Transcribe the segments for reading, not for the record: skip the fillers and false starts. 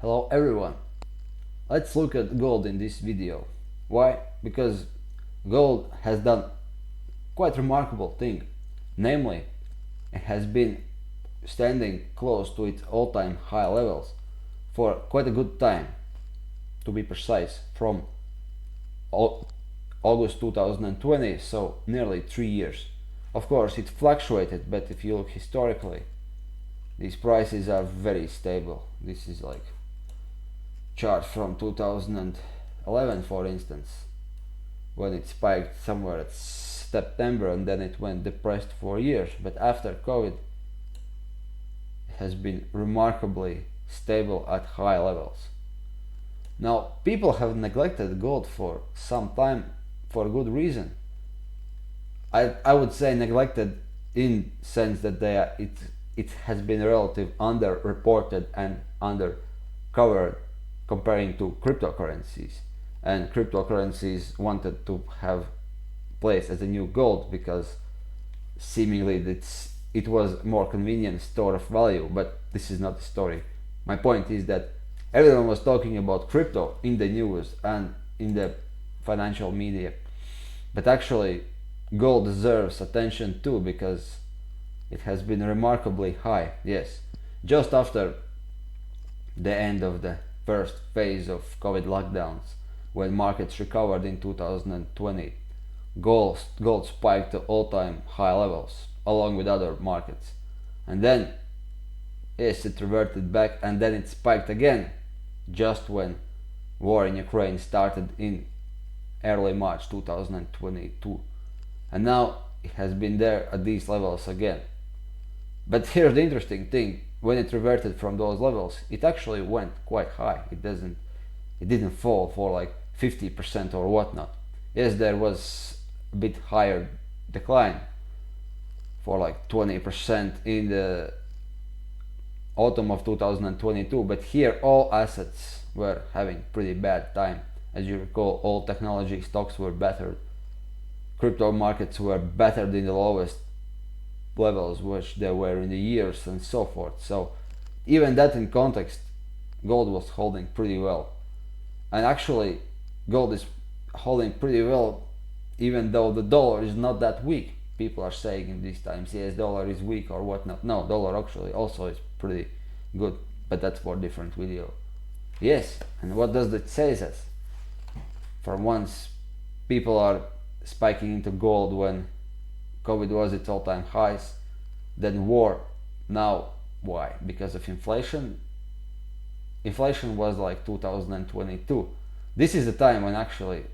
Hello everyone. Let's look at gold in this video. Why? Because gold has done quite remarkable thing. Namely, it has been standing close to its all-time high levels for quite a good time, to be precise, from August 2020, so nearly 3 years. Of course, it fluctuated, but if you look historically, these prices are very stable. This is like chart from 2011, for instance, when it spiked somewhere at September and then it went depressed for years. But after COVID, it has been remarkably stable at high levels. Now, people have neglected gold for some time for good reason. I would say neglected in sense that it has been relatively underreported and undercovered comparing to cryptocurrencies, and cryptocurrencies wanted to have place as a new gold because seemingly it was more convenient store of value. But this is not the story. My point is that everyone was talking about crypto in the news and in the financial media, but actually gold deserves attention too because it has been remarkably high. Yes, just after the end of the first phase of COVID lockdowns, when markets recovered in 2020, gold spiked to all-time high levels along with other markets. And then, yes, it reverted back and then it spiked again just when war in Ukraine started in early March 2022. And now it has been there at these levels again. But here's the interesting thing: when it reverted from those levels, it actually went quite high. It didn't fall for like 50% or whatnot. Yes, there was a bit higher decline for like 20% in the autumn of 2022, but here all assets were having pretty bad time. As you recall, all technology stocks were battered. Crypto markets were battered in the lowest levels which they were in the years and so forth. So even that in context, gold was holding pretty well. And actually gold is holding pretty well even though the dollar is not that weak. People are saying in these times, yes, dollar is weak or whatnot. No, dollar actually also is pretty good, but that's for a different video. Yes, and what does that say us? For once, people are spiking into gold when COVID was its all-time highs, then war. Now, why? Because of inflation? Inflation was like 2022. This is the time when actually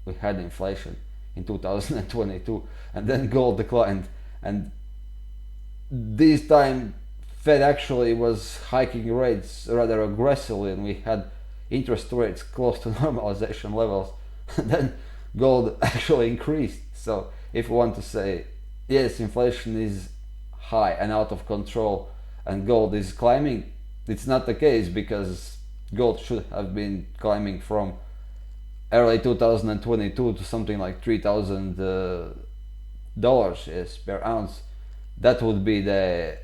we had inflation in 2022, and then gold declined. And this time, Fed actually was hiking rates rather aggressively, and we had interest rates close to normalization levels. And then gold actually increased. So if we want to say, yes, inflation is high and out of control and gold is climbing, it's not the case, because gold should have been climbing from early 2022 to something like $3,000 yes, per ounce. That would be the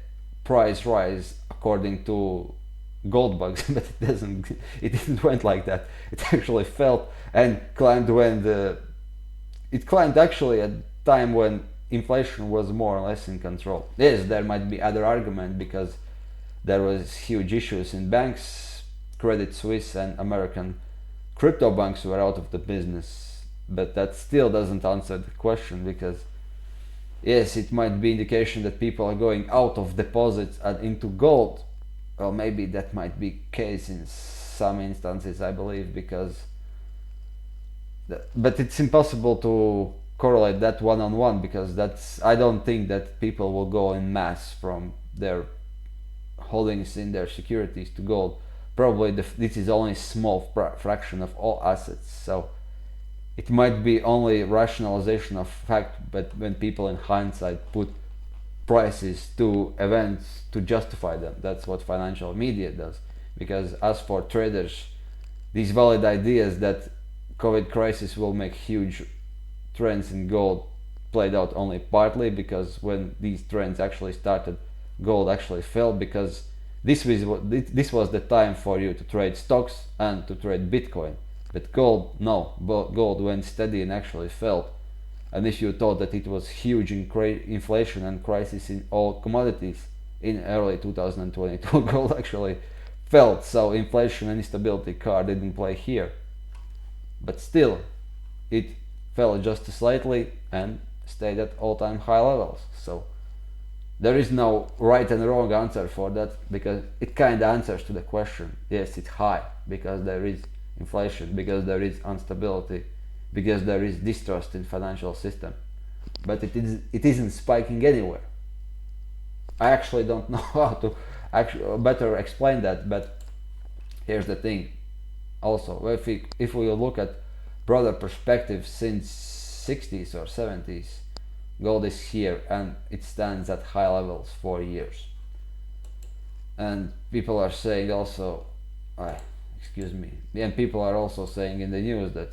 price rise according to gold bugs, but it didn't went like that. It actually fell and climbed it climbed actually at a time when inflation was more or less in control. Yes, there might be other argument because there was huge issues in banks. Credit Suisse and American crypto banks were out of the business, but that still doesn't answer the question, because yes, it might be indication that people are going out of deposits and into gold. Well, maybe that might be case in some instances, I believe, but it's impossible to correlate that one-on-one, because I don't think that people will go in mass from their holdings in their securities to gold. Probably this is only a small fraction of all assets, so it might be only rationalization of fact. But when people in hindsight put prices to events to justify them, that's what financial media does. Because as for traders, these valid ideas that COVID crisis will make huge trends in gold played out only partly, because when these trends actually started, gold actually fell because this was the time for you to trade stocks and to trade Bitcoin. But gold, no, gold went steady and actually fell. And if you thought that it was huge inflation and crisis in all commodities in early 2022, gold actually fell. So inflation and instability card didn't play here. But still, it fell just slightly and stayed at all-time high levels. So there is no right and wrong answer for that, because it kind of answers to the question. Yes, it's high because there is inflation, because there is instability, because there is distrust in financial system. But it isn't spiking anywhere. I actually don't know how to actually better explain that, but here's the thing. Also, if we look at broader perspective, since 60s or 70s, gold is here and it stands at high levels for years. And people are saying also, excuse me, and people are also saying in the news that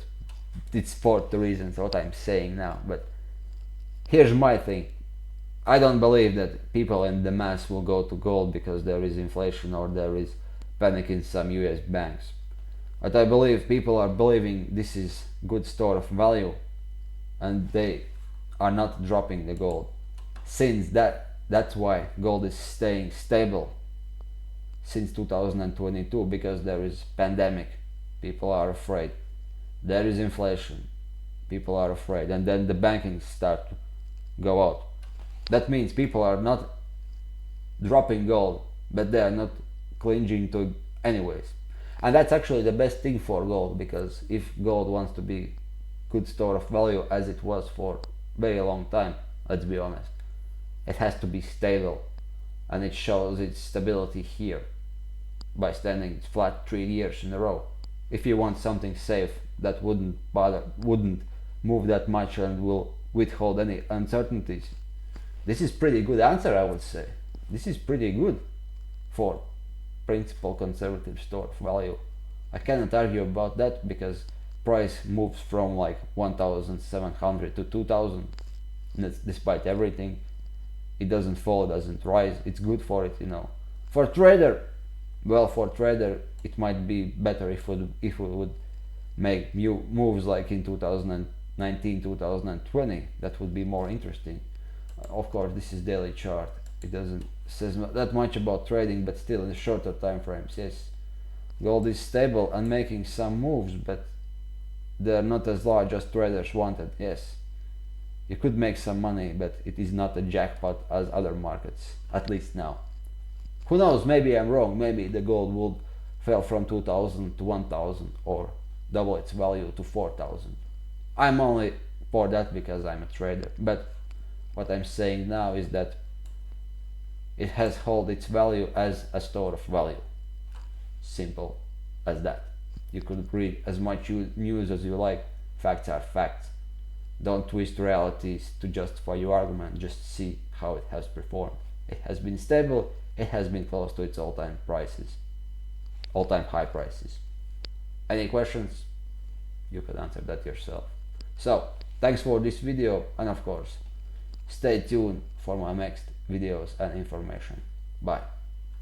it's for the reasons what I'm saying now. But here's my thing. I don't believe that people in the mass will go to gold because there is inflation or there is panic in some US banks. But I believe people are believing this is good store of value and they are not dropping the gold. Since that's why gold is staying stable since 2022, because there is pandemic, people are afraid. There is inflation, people are afraid, and then the banking start to go out. That means people are not dropping gold, but they are not clinging to it anyways. And that's actually the best thing for gold, because if gold wants to be good store of value as it was for very long time, let's be honest, it has to be stable, and it shows its stability here by standing flat 3 years in a row. If you want something safe that wouldn't move that much and will withhold any uncertainties, this is pretty good answer, I would say. This is pretty good for principal conservative store of value. I cannot argue about that, because price moves from like 1,700 to 2,000. Despite everything, it doesn't fall, doesn't rise. It's good for it, you know. For trader, it might be better if we would make new moves like in 2019, 2020. That would be more interesting. Of course, this is daily chart. It doesn't says that much about trading, but still in the shorter time frames, yes, gold is stable and making some moves, but they're not as large as traders wanted. Yes, you could make some money, but it is not a jackpot as other markets, at least now. Who knows, maybe I'm wrong, maybe the gold would fell from 2,000 to 1,000 or double its value to 4,000. I'm only for that because I'm a trader, but what I'm saying now is that it has held its value as a store of value. Simple as that. You could read as much news as you like. Facts are facts. Don't twist realities to justify your argument. Just see how it has performed. It has been stable. It has been close to its all-time high prices. Any questions? You could answer that yourself. So, thanks for this video, and of course, stay tuned for my next videos and information. Bye.